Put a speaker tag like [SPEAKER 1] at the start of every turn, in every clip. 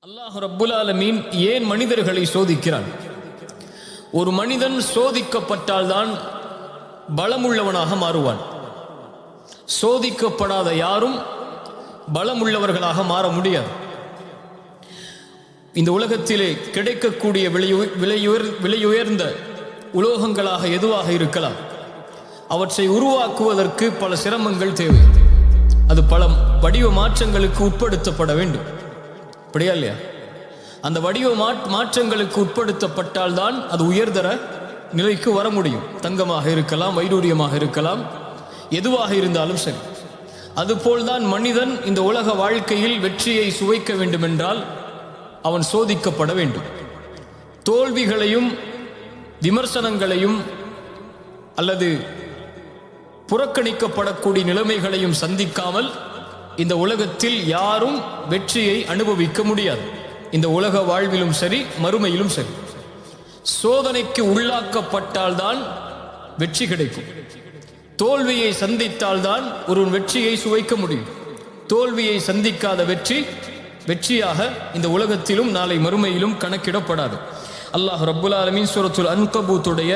[SPEAKER 1] அல்லாஹ் ரப்புல் ஆலமீன் ஏன் மனிதர்களை சோதிக்கிறான்? ஒரு மனிதன் சோதிக்கப்பட்டால்தான் பலமுள்ளவனாக மாறுவான். சோதிக்கப்படாத யாரும் பலமுள்ளவர்களாக மாற முடியாது. இந்த உலகத்திலே கிடைக்கக்கூடிய விலையுயர்ந்த உலோகங்களாக எதுவாக இருக்கலாம், அவற்றை உருவாக்குவதற்கு பல சிரமங்கள் தேவை. அது பல வடிவ மாற்றங்களுக்கு உட்படுத்தப்பட வேண்டும். அப்படியா இல்லையா? அந்த வடிவ மாற்றங்களுக்கு உட்படுத்தப்பட்டால்தான் அது உயர்தர நிலைக்கு வர முடியும். தங்கமாக இருக்கலாம், வைடூரியமாக இருக்கலாம், எதுவாக இருந்தாலும் சரி. அதுபோல்தான் மனிதன் இந்த உலக வாழ்க்கையில் வெற்றியை சுவைக்க வேண்டுமென்றால் அவன் சோதிக்கப்பட வேண்டும். தோல்விகளையும் விமர்சனங்களையும் அல்லது புறக்கணிக்கப்படக்கூடிய நிலைமைகளையும் சந்திக்காமல் இந்த உலகத்தில் யாரும் வெற்றியை அனுபவிக்க முடியாது. இந்த உலக வாழ்விலும் சரி, மறுமையிலும் சரி. சோதனைக்கு உள்ளாக்கப்பட்டால்தான் வெற்றி கிடைக்கும். தோல்வியை சந்தித்தால்தான் ஒரு வெற்றியை சுவைக்க முடியும். தோல்வியை சந்திக்காத வெற்றியாக இந்த உலகத்திலும் நாளை மறுமையிலும் கணக்கிடப்படாது. அல்லாஹ் ரப்புல் ஆலமீன் சூரத்துல் அன்கபூத்துடைய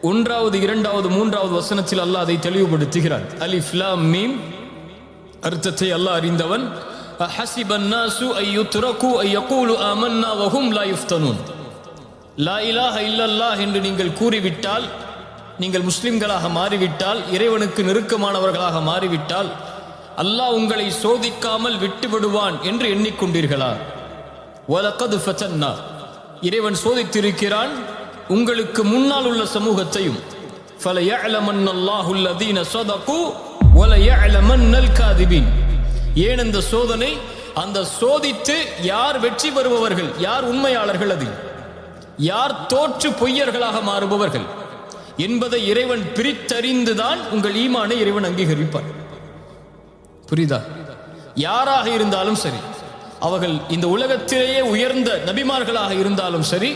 [SPEAKER 1] 1, 2, 3 வசனத்தில் அல்லாஹ் அதை தெளிவுபடுத்துகிறான். அலிஃப் லாம் மீம் அர்த்தத்தை அல்லாஹ் அறிந்தவன். ஹஸிபன் நாசு அய்யுத்ரகு அய்யகூலு ஆமன்னா வஹும் லா யுஃப்தனூன். லா இலாஹ இல்லல்லாஹ் என்று நீங்கள் கூறிவிட்டால், நீங்கள் முஸ்லிம்களாக மாறிவிட்டால், இறைவனுக்கு நெருக்கமானவர்களாக மாறிவிட்டால், அல்லாஹ் உங்களை சோதிக்காமல் விட்டு விடுவான் என்று எண்ணிக்கொண்டீர்களா? வலகத் ஃபதன்னா, இறைவன் சோதித்திருக்கிறான் உங்களுக்கு முன்னால் உள்ள சமூகத்தையும். ஃபலயஅலமன்னல்லாஹு அல்லதீன ஸதகு வலயஅலமன்னல் காதிபீன். ஏன் அந்த சோதனை? அந்த சோதித்து யார் வெற்றி பெறுபவர்கள், யார் உண்மையாளர்கள், அதில் யார் தோற்று பொய்யர்களாக மாறுபவர்கள் என்பதை இறைவன் பிரித்தறிந்துதான் உங்கள் ஈமானை இறைவன் அங்கீகரிப்பார். புரியுதா? யாராக இருந்தாலும் சரி, அவர்கள் இந்த உலகத்திலேயே உயர்ந்த நபிமார்களாக இருந்தாலும் சரி,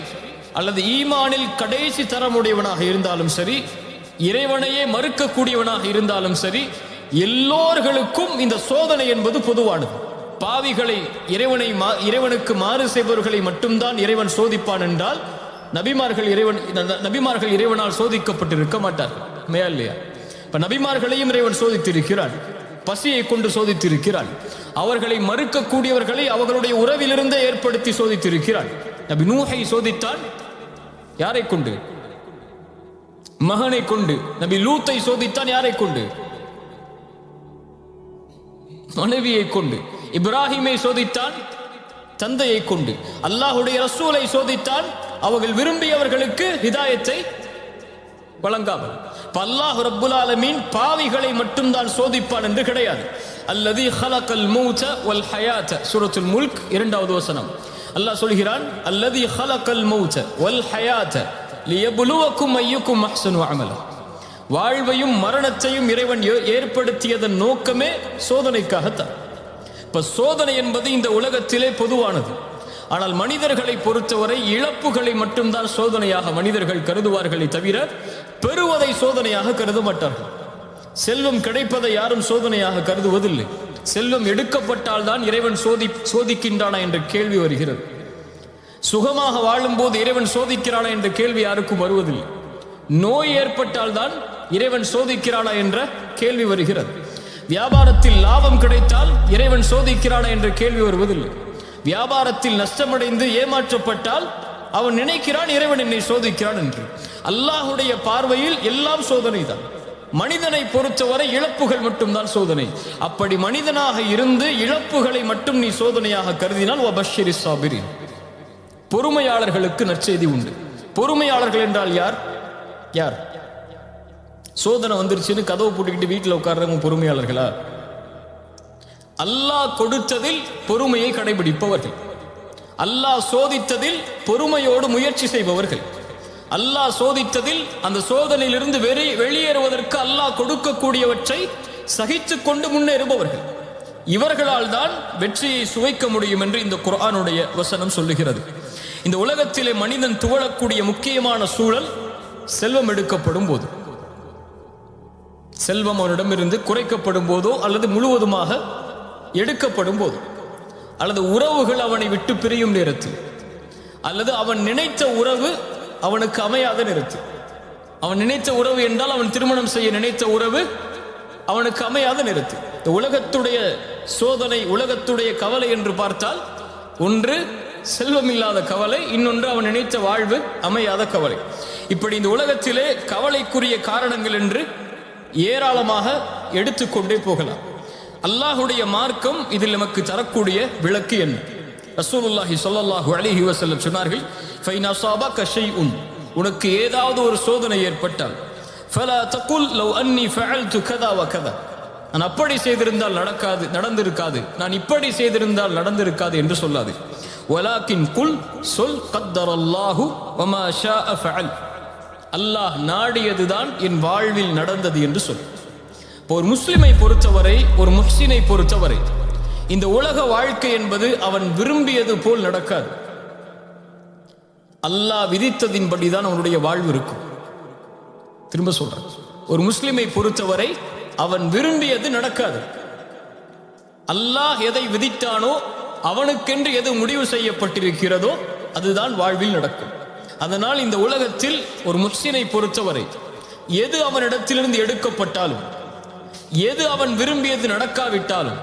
[SPEAKER 1] அல்லது ஈமானில் கடைசி தரமுடையவனாக இருந்தாலும் சரி, இறைவனையே மறுக்கக்கூடியவனாக இருந்தாலும் சரி, எல்லோர்களுக்கும் இந்த சோதனை என்பது பொதுவானது. பாவிகளை, இறைவனுக்கு மாறு செய்பவர்களை மட்டும்தான் இறைவன் சோதிப்பான் என்றால் நபிமார்கள் இறைவனால் சோதிக்கப்பட்டிருக்க மாட்டார்கள். உண்மையா இல்லையா? இப்ப நபிமார்களையும் இறைவன் சோதித்திருக்கிறான், பசியை கொண்டு சோதித்திருக்கிறான். அவர்களை மறுக்கக்கூடியவர்களை அவர்களுடைய உறவிலிருந்தே ஏற்படுத்தி சோதித்திருக்கிறான். நபி நூஹை சோதித்தான். யாரை கொண்டு? மகனை கொண்டு. நபி லூத்தை சோதித்தான். யாரை கொண்டு? மனைவியை கொண்டு. இப்ராஹிமை சோதித்தான், தந்தையை கொண்டு. அல்லாஹுடைய ரசூலை சோதித்தான், அவர்கள் விரும்பியவர்களுக்கு ஹிதாயத்தை வழங்காமல். அல்லாஹ் ரப்புல் ஆலமீன் பாவிகளை மட்டும்தான் சோதிப்பான் என்று கிடையாது. அல்லதி ஹலகல் மௌத வல் ஹயாத, சூரத்துல் முல்க் 2வது வசனம். அல்லாஹ் சொல்கிறான், அல்லதி ஹலகல் மௌத வல் ஹயாத லியப்லுவக்கும் அய்யுக்கும் அஹ்ஸனு அமலா. வாழ்வையும் மரணத்தையும் இறைவன் ஏற்படுத்தியதன் நோக்கமே சோதனைக்காகத்தான். இப்ப சோதனை என்பது இந்த உலகத்திலே பொதுவானது. ஆனால் மனிதர்களை பொறுத்தவரை இழப்புகளை மட்டும்தான் சோதனையாக மனிதர்கள் கருதுவார்களே தவிர பெறுவதை சோதனையாக கருத மாட்டார்கள். செல்வம் கிடைப்பதை யாரும் சோதனையாக கருதுவதில்லை. செல்வம் எடுக்கப்பட்டால் தான் இறைவன் சோதிக்கின்றானா என்ற கேள்வி வருகிறது. சுகமாக வாழும் போது இறைவன் சோதிக்கிறானா என்ற கேள்வி யாருக்கும் வருவதில்லை. நோய் ஏற்பட்டால் தான் இறைவன் சோதிக்கிறானா என்ற கேள்வி வருகிறது. வியாபாரத்தில் லாபம் கிடைத்தால் இறைவன் சோதிக்கிறானா என்ற கேள்வி வருவதில்லை. வியாபாரத்தில் நஷ்டமடைந்து ஏமாற்றப்பட்டால் அவன் நினைக்கிறான் இறைவன் என்னை சோதிக்கிறான் என்று. அல்லாஹுடைய பார்வையில் எல்லாம் சோதனை தான். மனிதனை பொறுத்தவரை இழப்புகள் மட்டும்தான் சோதனை. அப்படி மனிதனாக இருந்து இழப்புகளை மட்டும் நீ சோதனையாக கருதினால் வபஷ்ஷிரி ஸாபிரீன், பொறுமையாளர்களுக்கு நற்செய்தி உண்டு. பொறுமையாளர்கள் என்றால் யார்? சோதனை வந்துருச்சுன்னு கதவை போட்டுக்கிட்டு வீட்டில் உட்கார்றவங்க பொறுமையாளர்களா? அல்லாஹ் கொடுத்ததில் பொறுமையை கடைபிடிப்பவர்கள், அல்லாஹ் சோதித்ததில் பொறுமையோடு முயற்சி செய்பவர்கள், அல்லாஹ் சோதித்ததில் அந்த சோதனையிலிருந்து வெளியேறுவதற்கு அல்லாஹ் கொடுக்கக்கூடியவற்றை சகித்துக் கொண்டு முன்னேறுபவர்கள், இவர்களால் தான் வெற்றியை சுவைக்க முடியும் என்று இந்த குர்ஆனுடைய வசனம் சொல்லுகிறது. இந்த உலகத்திலே மனிதன் துவளக்கூடிய முக்கியமான சூழல் செல்வம் எடுக்கப்படும் போது. செல்வம் அவனிடமிருந்து குறைக்கப்படும் போதோ அல்லது முழுவதுமாக எடுக்கப்படும் போதோ, அல்லது உறவுகள் அவனை விட்டு பிரியும் நேரத்தில், அல்லது அவன் நினைத்த உறவு அவனுக்கு அமையாத நேரத்தில். அவன் நினைத்த உறவு என்றால் அவன் திருமணம் செய்ய நினைத்த உறவு அவனுக்கு அமையாத நேரத்தில். இந்த உலகத்துடைய சோதனை, உலகத்துடைய கவலை என்று பார்த்தால், ஒன்று செல்வமில்லாத கவலை, இன்னொன்று அவன் நினைத்த வாழ்வு அமையாத கவலை. இப்படி இந்த உலகத்திலே கவலைக்குரிய காரணங்கள் என்று ஏராளமாக எடுத்துக்கொண்டே போகலாம். அல்லாஹுடைய மார்க்கம் இதில் நமக்கு தரக்கூடிய விளக்கு என்ன? ரசூலுல்லாஹி ஸல்லல்லாஹு அலைஹி வஸல்லம் சொன்னார்கள், ஃபைன் அஸாபக ஷைஉன், உனக்கு ஏதாவது ஒரு சோதனை ஏற்பட்டால், ஃபலா தகுல் லவ் அன்னி ஃபஅல்து கதா வ கதா, நான் அப்படி செய்திருந்தால் நடந்திருக்காது, நான் இப்படி செய்திருந்தால் நடந்திருக்காது என்று சொல்லாது. வலாக்கின் குல், சொல் கத்தரல்லாஹு வமா ஷாஅ ஃபஅல், அல்லாஹ் நாடியதுதான் என் வாழ்வில் நடந்தது என்று சொல். ஒரு முஸ்லிமை பொறுத்தவரை, ஒரு முஹ்சினை பொறுத்தவரை, இந்த உலக வாழ்க்கை என்பது அவன் விரும்பியது போல் நடக்காது. அல்லாஹ் விதித்ததின்படிதான் அவனுடைய வாழ்வு இருக்கும். திரும்ப சொல்றேன், ஒரு முஸ்லிமை பொறுத்தவரை அவன் விரும்பியது நடக்காது. அல்லாஹ் எதை விதித்தானோ, அவனுக்கென்று எது முடிவு செய்யப்பட்டிருக்கிறதோ அதுதான் வாழ்வில் நடக்கும். அதனால் இந்த உலகத்தில் ஒரு முஹ்சினை பொறுத்தவரை எது அவனிடத்திலிருந்து எடுக்கப்பட்டாலும், எது அவன் விரும்பியது நடக்காவிட்டாலும்,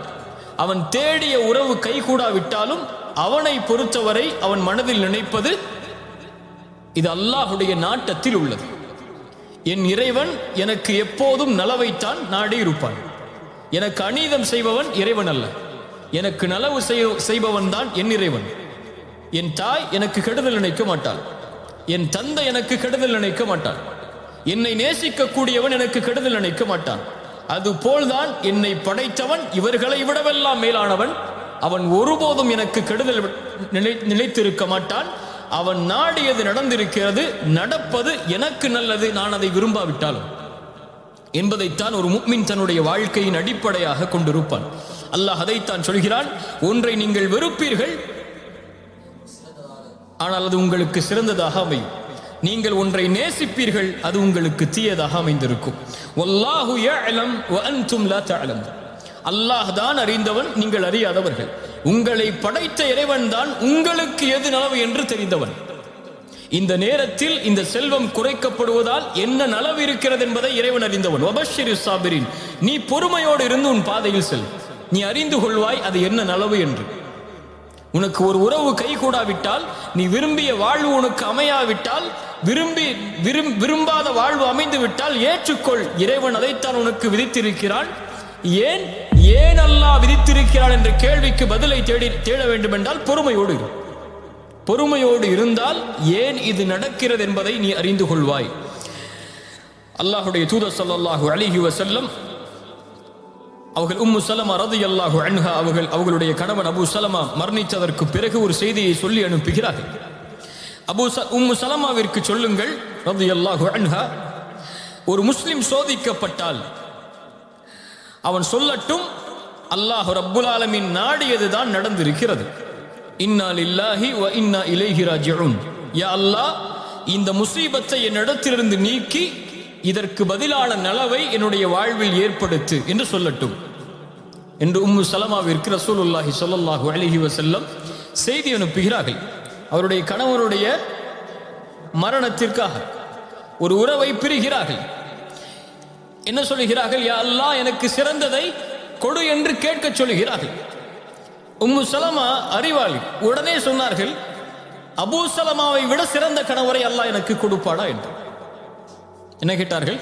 [SPEAKER 1] அவன் தேடிய உறவு கைகூடாவிட்டாலும், அவனை பொறுத்தவரை அவன் மனதில் நினைப்பது, இது அல்லாஹுடைய நாட்டத்தில் உள்ளது. என் இறைவன் எனக்கு எப்போதும் நலவைத்தான் நாடி இருப்பான். எனக்கு அநீதம் செய்பவன் இறைவன் அல்ல, எனக்கு நலவு செய்பவன் தான் என் இறைவன். என் தாய் எனக்கு கெடுதல் நினைக்க மாட்டாள், என் தந்தை எனக்கு கெடுதல் நினைக்க மாட்டான், என்னை நேசிக்க கூடியவன் எனக்கு கெடுதல் நினைக்க மாட்டான். அதுபோல்தான் என்னை படைத்தவன் இவர்களை விடவெல்லாம் மேலானவன், அவன் ஒருபோதும் எனக்கு கெடுதல் நினைத்திருக்க மாட்டான். அவன் நாடியது நடந்திருக்கிறது, நடப்பது எனக்கு நல்லது, நான் அதை விரும்பாவிட்டாலும் என்பதைத்தான் ஒரு முஃமின் தன்னுடைய வாழ்க்கையின் அடிப்படையாக கொண்டிருப்பான். அல்லாஹ் அதைத்தான் சொல்கிறான், ஒன்றை நீங்கள் வெறுப்பீர்கள், ஆனால் அது உங்களுக்கு சிறந்ததாக அமையும். நீங்கள் ஒன்றை நேசிப்பீர்கள், அது உங்களுக்கு தீயதாக அமைந்திருக்கும். வல்லாஹு யஅலம் வ அன்தும் லா தஅலமூன், அல்லாஹ் தான் அறிந்தவன், நீங்கள் அறியாதவர்கள். உங்களை படைத்த இறைவன் தான் உங்களுக்கு எது நலவு என்று தெரிந்தவன். இந்த நேரத்தில் இந்த செல்வம் குறைக்கப்படுவதால் என்ன நலவு இருக்கிறது என்பதை இறைவன் அறிந்தவன். வபஷ்ஷிரி ஸாபிரீன், நீ பொறுமையோடு இருந்து உன் பாதையில் செல், நீ அறிந்து கொள்வாய் அது என்ன நலவு என்று. உனக்கு ஒரு உறவு கைகூடாவிட்டால், நீ விரும்பிய வாழ்வு உனக்கு அமையாவிட்டால், விரும்பாத வாழ்வு அமைந்து விட்டால் ஏற்றுக்கொள், இறைவன் அதைத்தான் உனக்கு விதித்திருக்கிறான். ஏன் அல்லாஹ் விதித்திருக்கிறான் என்ற கேள்விக்கு பதிலை தேட வேண்டும் என்றால் பொறுமையோடு இருந்தால் ஏன் இது நடக்கிறது என்பதை நீ அறிந்து கொள்வாய். அல்லாஹுடைய தூதர் ஸல்லல்லாஹு அலைஹி வஸல்லம் அவர்கள் உம்மு சலமா ரலியல்லாஹு அன்ஹா அவர்களுடைய கணவன் அபூ சலமா மரணித்ததற்கு பிறகு ஒரு செய்தியை சொல்லி அனுப்புகிறார்கள். உம்மு சலமாவிற்கு சொல்லுங்கள் ரலியல்லாஹு அன்ஹா, ஒரு முஸ்லிம் சோதிக்கப்பட்டால் அவன் சொல்லட்டும், அல்லாஹ் ரப்புல் ஆலமீன் நாடியதுதான் நடந்திருக்கிறது. இன்னா லில்லாஹி வ இன்னா இலைஹி ராஜிஊன், யா அல்லாஹ் இந்த முசீபத்தை என்னிடத்திலிருந்து நீக்கி இதற்கு பதிலான நலவை என்னுடைய வாழ்வில் ஏற்படுத்து என்று சொல்லட்டும் என்று உம்மு சலமாவிற்கு ரசூலுல்லாஹி ஸல்லல்லாஹு அலைஹி வஸல்லம் செய்தி அனுப்புகிறார்கள். அவருடைய கணவனுடைய மரணத்திற்காக ஒரு உறவை பிரிகிறார்கள். என்ன சொல்லுகிறார்கள்? யா அல்லாஹ் எனக்கு சிறந்ததை கொடு என்று கேட்க சொல்லுகிறார்கள். உம்மு சலமா அறிவாளி, உடனே சொன்னார்கள், அபூ சலமாவை விட சிறந்த கணவரை அல்லாஹ் எனக்கு கொடுப்பாடா என்று. என்ன கேட்டார்கள்?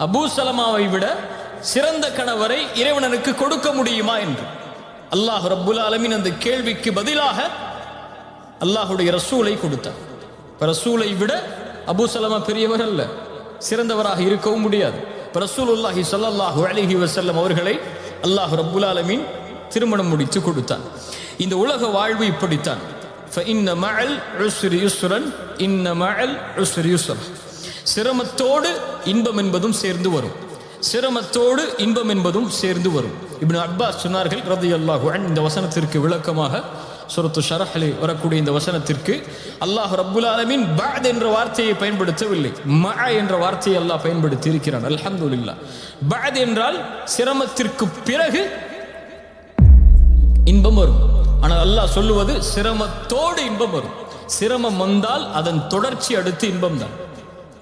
[SPEAKER 1] அபூ சலமாவை விட சிறந்த கணவரை இறைவனுக்கு கொடுக்க முடியுமா என்று. அல்லாஹ் ரப்புல் ஆலமீன் அந்த கேள்விக்கு பதிலாக அல்லாஹுடைய ரசூலை கொடுத்தார். ரசூலை விட அபூ சலமா பெரியவர் அல்ல, சிறந்தவராக இருக்கவும் முடியாது. ரசூலுல்லாஹி ஸல்லல்லாஹு அலைஹி வஸல்லம் அவர்களை அல்லாஹ் ரப்புல் ஆலமீன் திருமணம் முடித்து கொடுத்தான். இந்த உலக வாழ்வு இப்படித்தான். فإن مع العسر يسرا إن مع العسر يسرا, சிரமத்தோடு இன்பம் என்பதும் சேர்ந்து வரும், சிரமத்தோடு இன்பம் என்பதும் சேர்ந்து வரும். இப்னு அப்பாஸ் சொன்னார்கள் ரலியல்லாஹு அன்ஹு, இந்த வசனத்திற்கு விளக்கமாக சூரத்து ஷரஹ்லே வரக்கூடிய இந்த வசனத்திற்கு அல்லாஹ் ரப்புல் ஆலமீன் பஅத் என்ற வார்த்தையை பயன்படுத்தவில்லை, மஅ என்ற வார்த்தையை அல்லாஹ் பயன்படுத்தி இருக்கிறான். அல்ஹம்துலில்லாஹ். பஅத் என்றால் சிரமத்திற்கு பிறகு இன்பம் வரும். ஆனால் அல்லாஹ் சொல்லுவது சிரமத்தோடு இன்பம் வரும். சிரமம் வந்தால் அதன் தொடர்ச்சி அடுத்து இன்பம் தான்.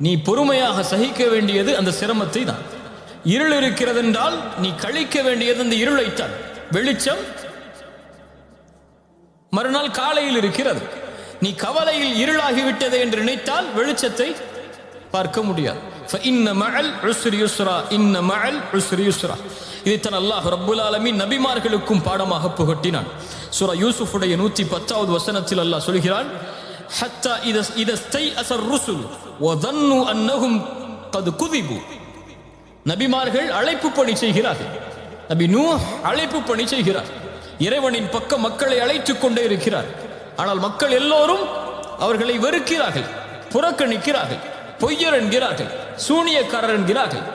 [SPEAKER 1] நீ பொறுமையாக சகிக்க வேண்டியது அந்த சிரமத்தை தான். இருள் இருக்கிறது என்றால் நீ கழிக்க வேண்டியது அந்த இருளைத்தான். வெளிச்சம் மறுநாள் காலையில் இருக்கிறது. நீ கவலையில் இருளாகிவிட்டது என்று நினைத்தால் வெளிச்சத்தை பார்க்க முடியாது. இதைத்தான் அல்லாஹ் ரப்புல் ஆலமீன் நபிமார்களுக்கும் பாடமாக புகட்டினான். சூரா யூசுஃபுடைய 110வது வசனத்தில் அல்லாஹ் சொல்கிறான், ஹத்தா இதஸ்தைஅஸ الرسل وظنوا انهم قد كذبوا. நபிமார்கள் அழைப்பு பணி செய்கிறார்கள். நபி நூஹ் அழைப்பு பணி செய்கிறார். இறைவனின் பக்கம் மக்களை அழைத்துக் கொண்டே இருக்கிறார். ஆனால் மக்கள் எல்லோரும் அவர்களை வெறுக்கிறார்கள், புறக்கணிக்கிறார்கள், பொய்யர் என்கிறார்கள், சூனியக்காரர் என்கிறார்கள்.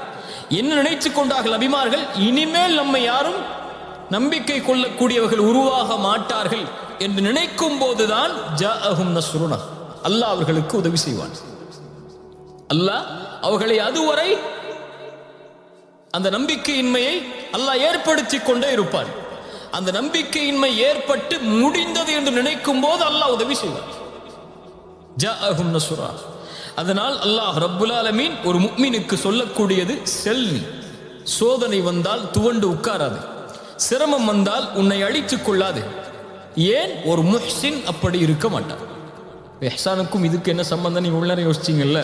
[SPEAKER 1] என்ன நினைத்துக் கொண்டார்கள் நபிமார்கள்? இனிமேல் நம்மை யாரும் நம்பிக்கை கொள்ளக்கூடியவர்கள் உருவாக மாட்டார்கள் என்று நினைக்கும் போதுதான் ஜாஅஹும் நஸ்ருனா, அல்லாஹ் அவர்களுக்கு உதவி செய்வான். அல்லாஹ் அவர்களை அதுவரை அந்த நம்பிக்கையின்மையை அல்லாஹ் ஏற்படுத்தி கொண்டே இருப்பான். அந்த நம்பிக்கையின்மை ஏற்பட்டு முடிந்தது என்று நினைக்கும் போது அல்லாஹ் உதவி செய்வார். ஜாஅஹும் நஸ்ருனா. அதனால் அல்லாஹ் ரப்புல் ஆலமீன் ஒரு முஃமினுக்கு சொல்லக்கூடியது, செல்வி சோதனை வந்தால் துவண்டு உட்காராது, சிரமம் வந்தால் உன்னை அழித்துக் கொள்ளாது. ஏன்? ஒரு முஹ்சின் அப்படி இருக்க மாட்டார். இஹ்சானுக்கும் இதுக்கு என்ன சம்பந்தம்? நீங்க உள்ளே யோசிச்சீங்கல்ல,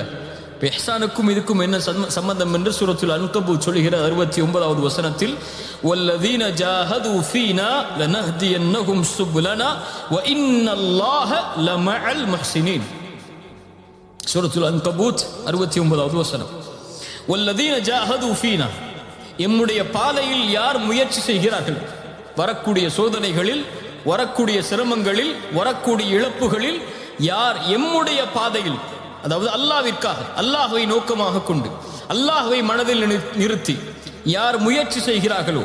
[SPEAKER 1] இஹ்சானுக்கும் இதுக்கும் என்ன சம்பந்தம் என்று சூரத்துல் அன்கபூத் சொல்கிற 69வது வசனத்தில், வல்லதீன ஜாஹது ஃபீனா லனஹ்தியன்னஹும் சுப்லனா வ இன்னல்லாஹ லமஅல் முஹ்சினீன். சூரத்துல் அன்கபூத் 69வது வசனம். வல்லதீன ஜாஹது ஃபீனா, எம்முடைய பாதையில் யார் முயற்சி செய்கிறார்கள், வரக்கூடிய சோதனைகளில், வரக்கூடிய சிரமங்களில், வரக்கூடிய இழப்புகளில் யார் எம்முடைய பாதையில், அதாவது அல்லாஹ்விற்காக, அல்லாஹ்வை நோக்கமாக கொண்டு, அல்லாஹ்வை மனதில் நிறுத்தி யார் முயற்சி செய்கிறார்களோ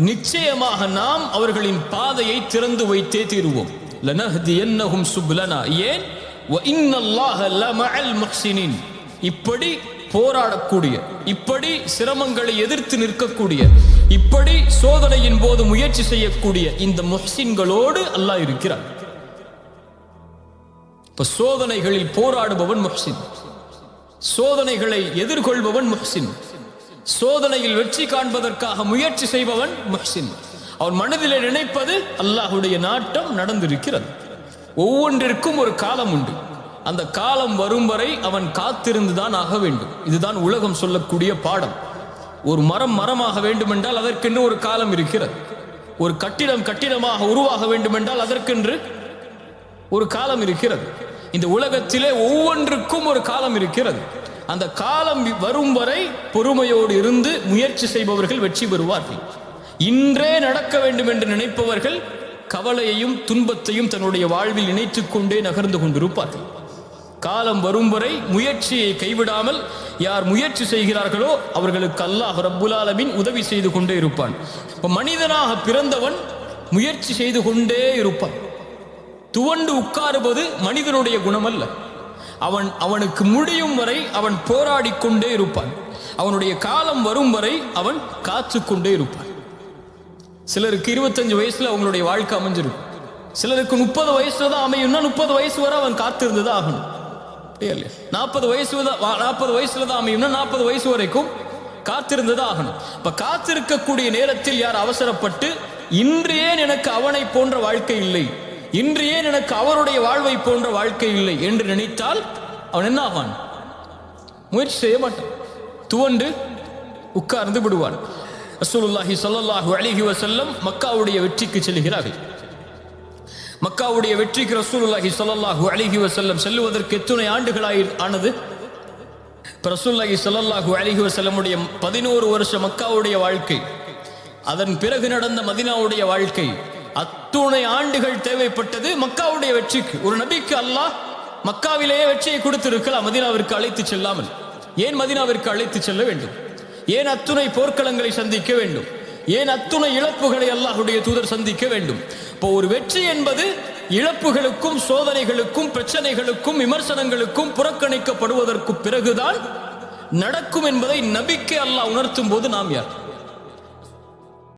[SPEAKER 1] நிச்சயமாக நாம் அவர்களின் பாதையை திறந்து வைத்தே தீருவோம். லனஹ்தியன்னஹும் சுப்லனா. ஏன்? வ இன்னல்லாஹ லமஅல் முஹ்சினீன். இப்படி போராடக்கூடிய, இப்படி சிரமங்களை எதிர்த்து நிற்கக்கூடிய, இப்படி சோதனையின் போது முயற்சி செய்யக்கூடிய இந்த முஹ்சின்களோடு அல்லாஹ் இருக்கிறார். இப்ப சோதனைகளில் போராடுபவன் முஹ்சின், சோதனைகளை எதிர்கொள்பவன் முஹ்சின், சோதனையில் வெற்றி காண்பதற்காக முயற்சி செய்பவன் முஹ்சின். அவன் மனதிலே நினைப்பது அல்லாஹ்வுடைய நாட்டம் நடந்திருக்கிறது. ஒவ்வொன்றிற்கும் ஒரு காலம் உண்டு. அந்த காலம் வரும் வரை அவன் காத்திருந்துதான் ஆக வேண்டும். இதுதான் உலகம் சொல்லக்கூடிய பாடம். ஒரு மரம் மரமாக வேண்டுமென்றால் அதற்கென்று ஒரு காலம் இருக்கிறது. ஒரு கட்டிடம் கட்டிடமாக உருவாக வேண்டுமென்றால் அதற்கென்று ஒரு காலம் இருக்கிறது. இந்த உலகத்திலே ஒவ்வொன்றுக்கும் ஒரு காலம் இருக்கிறது. அந்த காலம் வரும் வரை பொறுமையோடு இருந்து முயற்சி செய்பவர்கள் வெற்றி பெறுவார்கள். இன்றே நடக்க வேண்டும் என்று நினைப்பவர்கள் கவலையையும் துன்பத்தையும் தன்னுடைய வாழ்வில் இணைத்துக் கொண்டே நகர்ந்து கொண்டிருப்பார்கள். காலம் வரும் வரை முயற்சியை கைவிடாமல் யார் முயற்சி செய்கிறார்களோ அவர்களுக்கு அல்லாஹ் ரப்புல் ஆலமீன் உதவி செய்து கொண்டே இருப்பான். இப்போ மனிதனாக பிறந்தவன் முயற்சி செய்து கொண்டே இருப்பான். துவண்டு உட்காருவது மனிதனுடைய குணம் அல்ல. அவனுக்கு முடியும் வரை அவன் போராடி கொண்டே இருப்பான். அவனுடைய காலம் வரும் வரை அவன் காத்து கொண்டே இருப்பான். சிலருக்கு 25 வயசுல அவங்களுடைய வாழ்க்கை அமைஞ்சிருக்கும். சிலருக்கு 30 வயசுல தான் அமையும்னா 30 வயசு வரை அவன் காத்திருந்துதான் ஆகணும். 40 வயசுல தான் அமையும்னா 40 வயசு வரைக்கும் காத்திருந்துதான் ஆகணும். இப்ப காத்திருக்கக்கூடிய நேரத்தில் யார் அவசரப்பட்டு இன்று ஏன் எனக்கு அவனை போன்ற வாழ்க்கை இல்லை, இன்று ஏன் எனக்கு அவருடைய வாழ்வை போன்ற வாழ்க்கை இல்லை என்று நினைத்தால் அவன் என்ன ஆவான்? முயற்சி செய்ய மாட்டான், துவண்டு உட்கார்ந்து விடுவான். ரசூலுல்லாஹி ஸல்லல்லாஹு அலைஹி வஸல்லம் மக்காவுடைய வெற்றிக்கு செல்கிறார்கள். மக்காவுடைய வெற்றிக்கு ரசூலுல்லாஹி ஸல்லல்லாஹு அலைஹி வஸல்லம் செல்லுவதற்கு எத்தனை ஆண்டுகளாய் ஆனது? ரசூலுல்லாஹி ஸல்லல்லாஹு அலைஹி வஸல்லமுடைய 11 வருஷ மக்காவுடைய வாழ்க்கை, அதன் பிறகு நடந்த மதீனாவுடைய வாழ்க்கை, அத்துணை ஆண்டுகள் தேவைப்பட்டது மக்காவுடைய வெற்றிக்கு. ஒரு நபிக்கு அல்லாஹ் மக்காவிலேயே வெற்றியை கொடுத்திருக்கலாம், மதீனாவிற்கு அழைத்து செல்லாமல். ஏன் மதீனாவிற்கு அழைத்து செல்ல வேண்டும்? ஏன் அத்துணை போர்க்களங்களை சந்திக்க வேண்டும்? ஏன் அத்துணை இழப்புகளை அல்லாஹ்வுடைய தூதர் சந்திக்க வேண்டும்? இப்போ ஒரு வெற்றி என்பது இழப்புகளுக்கும் சோதனைகளுக்கும் பிரச்சனைகளுக்கும் விமர்சனங்களுக்கும் புறக்கணிக்கப்படுவதற்கு பிறகுதான் நடக்கும் என்பதை நபிக்கு அல்லாஹ் உணர்த்தும் போது நாம் யார்?